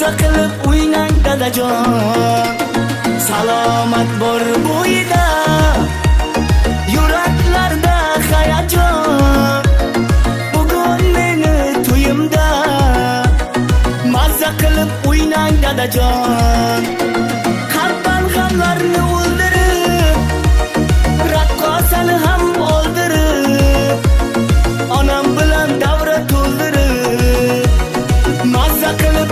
Mazza qilib o'ynang dadajon, salomat bor bo'yida, yuraklarda hayajon. Bugun meni to'yimda, mazza qilib o'ynang dadajon. Qalbdan g'amlarni o'ldirib, raqqosani ham oldirib, onam bilan davra to'ldirib, mazza qilib